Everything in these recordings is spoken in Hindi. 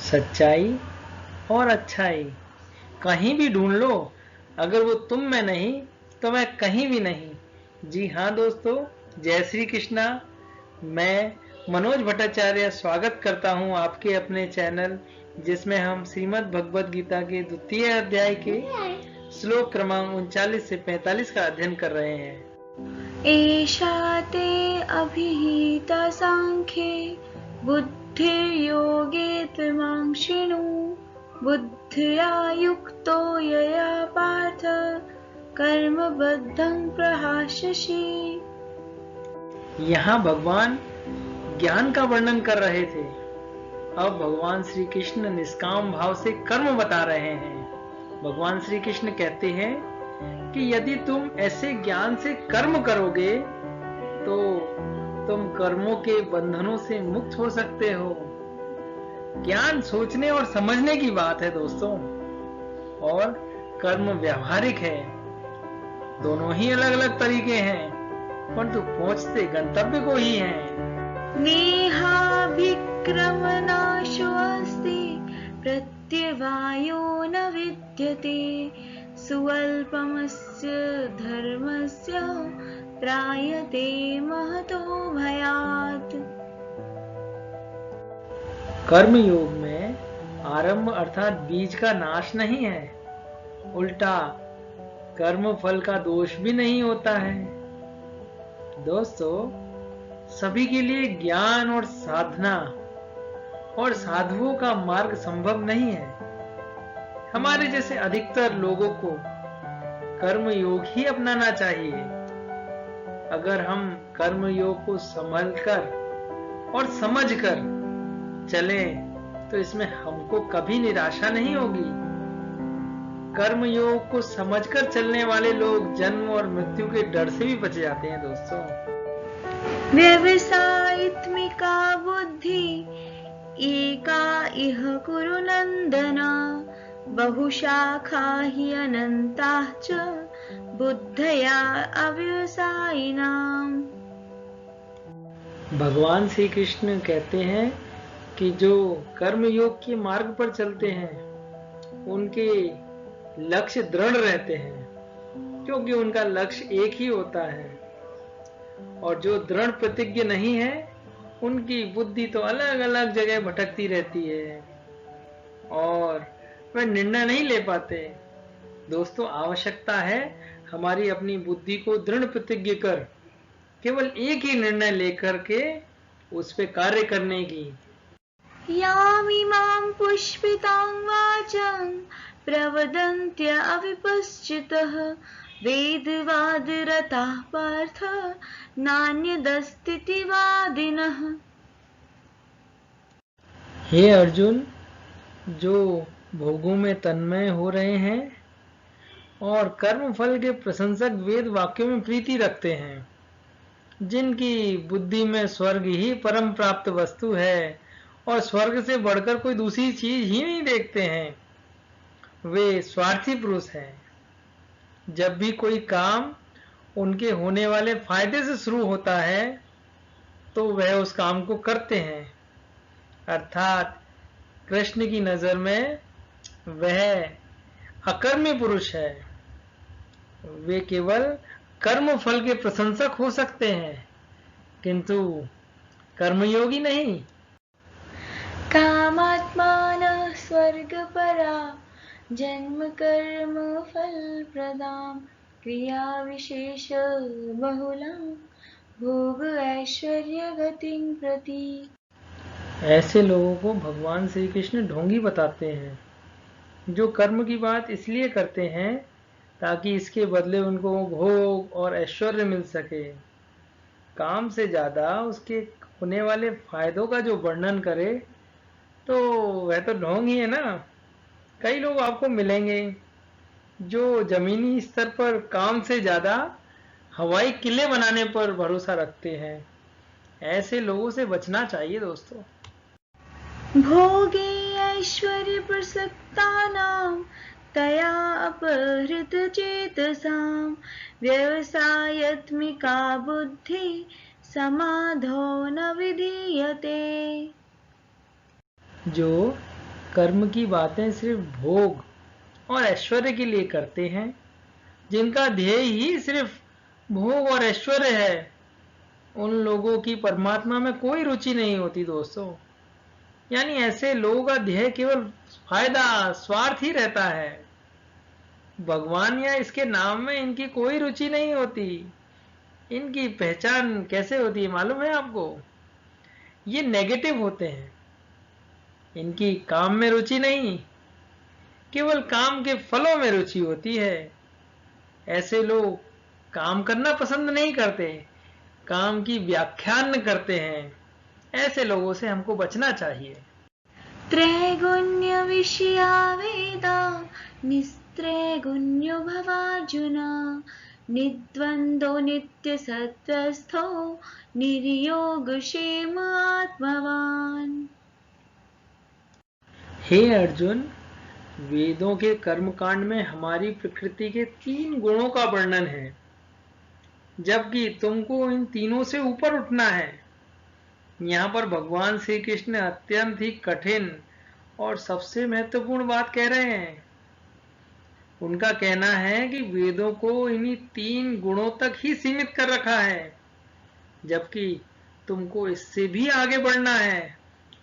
सच्चाई और अच्छाई कहीं भी ढूंढ लो, अगर वो तुम में नहीं तो मैं कहीं भी नहीं। जी हाँ दोस्तों, जय श्री कृष्णा। मैं मनोज भट्टाचार्य स्वागत करता हूँ आपके अपने चैनल, जिसमें हम श्रीमद् भगवद गीता के द्वितीय अध्याय के श्लोक क्रमांक 39 से 45 का अध्ययन कर रहे हैं। एषा ते अभिहिता सांख्ये बुद्धिर्योगे त्विमां शृणु बुद्धिया युक्तो यया पार्थ कर्मबद्धं प्रहास्यसि। यहाँ भगवान ज्ञान का वर्णन कर रहे थे। अब भगवान श्री कृष्ण निष्काम भाव से कर्म बता रहे हैं। भगवान श्री कृष्ण कहते हैं कि यदि तुम ऐसे ज्ञान से कर्म करोगे तो तुम कर्मों के बंधनों से मुक्त हो सकते हो। ज्ञान सोचने और समझने की बात है दोस्तों, और कर्म व्यवहारिक है। दोनों ही अलग अलग तरीके हैं, परंतु पहुंचते गंतव्य को ही हैं। नेहाभिक्रमनाशो अस्ति प्रत्यवायो न विद्यते सुअल्पमस्य धर्मस्य त्रायते महतो भयात्। कर्म योग में आरंभ अर्थात बीज का नाश नहीं है, उल्टा कर्म फल का दोष भी नहीं होता है। दोस्तों, सभी के लिए ज्ञान और साधना और साधुओं का मार्ग संभव नहीं है। हमारे जैसे अधिकतर लोगों को कर्म योग ही अपनाना चाहिए। अगर हम कर्म योग को संभलकर और समझकर चलें तो इसमें हमको कभी निराशा नहीं होगी। कर्म योग को समझकर चलने वाले लोग जन्म और मृत्यु के डर से भी बच जाते हैं दोस्तों। व्यवसायित्मिका बुद्धि एका इह कुरु नंदन बहुशाखा हि अनंताः च बुद्धया अव्यवसायिनाम्। भगवान श्री कृष्ण कहते हैं कि जो कर्म योग के मार्ग पर चलते हैं उनके लक्ष्य दृढ़ रहते हैं, क्योंकि उनका लक्ष्य एक ही होता है। और जो दृढ़ प्रतिज्ञ नहीं है उनकी बुद्धि तो अलग अलग जगह भटकती रहती है और वे निर्णय नहीं ले पाते। दोस्तों, आवश्यकता है हमारी अपनी बुद्धि को दृढ़ प्रतिज्ञ कर केवल एक ही निर्णय लेकर के उस पे कार्य करने की। यामिमां पुष्पितां वाचं प्रवदन्त्य अविपश्चितः वेदवादरताः पार्थ नान्यदस्तीति वादिनः। हे अर्जुन, जो भोगों में तन्मय हो रहे हैं और कर्म फल के प्रशंसक वेद वाक्यों में प्रीति रखते हैं, जिनकी बुद्धि में स्वर्ग ही परम प्राप्त वस्तु है और स्वर्ग से बढ़कर कोई दूसरी चीज ही नहीं देखते हैं, वे स्वार्थी पुरुष हैं। जब भी कोई काम उनके होने वाले फायदे से शुरू होता है तो वह उस काम को करते हैं, अर्थात कृष्ण की नजर में वह अकर्मी पुरुष है। वे केवल कर्म फल के प्रशंसक हो सकते हैं, किंतु कर्मयोगी नहीं। कामात्मानः स्वर्गपरा जन्म कर्म फल प्रदां क्रिया विशेष बहुलं भोग ऐश्वर्य गतिं प्रति। ऐसे लोगों को भगवान श्री कृष्ण ढोंगी बताते हैं, जो कर्म की बात इसलिए करते हैं ताकि इसके बदले उनको भोग और ऐश्वर्य मिल सके। काम से ज्यादा उसके होने वाले फायदों का जो वर्णन करे तो वह तो ढोंग ही है ना। कई लोग आपको मिलेंगे जो जमीनी स्तर पर काम से ज्यादा हवाई किले बनाने पर भरोसा रखते हैं। ऐसे लोगों से बचना चाहिए दोस्तों। भोगे ऐश्वर्य प्रसक्तानां तया अपहृत चेतसां व्यवसायत्मिका बुद्धि समाधो न विधीयते। जो कर्म की बातें सिर्फ भोग और ऐश्वर्य के लिए करते हैं, जिनका ध्येय ही सिर्फ भोग और ऐश्वर्य है, उन लोगों की परमात्मा में कोई रुचि नहीं होती दोस्तों। यानी ऐसे लोगों का ध्येय केवल फायदा, स्वार्थ ही रहता है। भगवान या इसके नाम में इनकी कोई रुचि नहीं होती। इनकी पहचान कैसे होती है मालूम है आपको? ये नेगेटिव होते हैं। इनकी काम में रुचि नहीं, केवल काम के फलों में रुचि होती है। ऐसे लोग काम करना पसंद नहीं करते, काम की व्याख्यान करते हैं। ऐसे लोगों से हमको बचना चाहिए। त्रैगुण्य विषया वेदा निस्त्रैगुण्यो भवार्जुन निर्द्वन्द्वो नित्य सत्वस्थो निर्योगक्षेम आत्मवान। हे अर्जुन, वेदों के कर्मकांड में हमारी प्रकृति के 3 गुणों का वर्णन है, जबकि तुमको इन तीनों से ऊपर उठना है। यहाँ पर भगवान श्री कृष्ण अत्यंत ही कठिन और सबसे महत्वपूर्ण बात कह रहे हैं। उनका कहना है कि वेदों को इन्हीं 3 गुणों तक ही सीमित कर रखा है, जबकि तुमको इससे भी आगे बढ़ना है।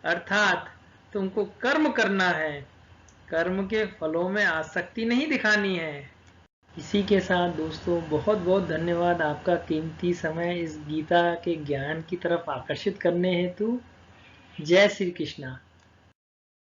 अर्थात तुमको कर्म करना है, कर्म के फलों में आसक्ति नहीं दिखानी है। इसी के साथ दोस्तों बहुत बहुत धन्यवाद आपका कीमती समय इस गीता के ज्ञान की तरफ आकर्षित करने हेतु। जय श्री कृष्णा।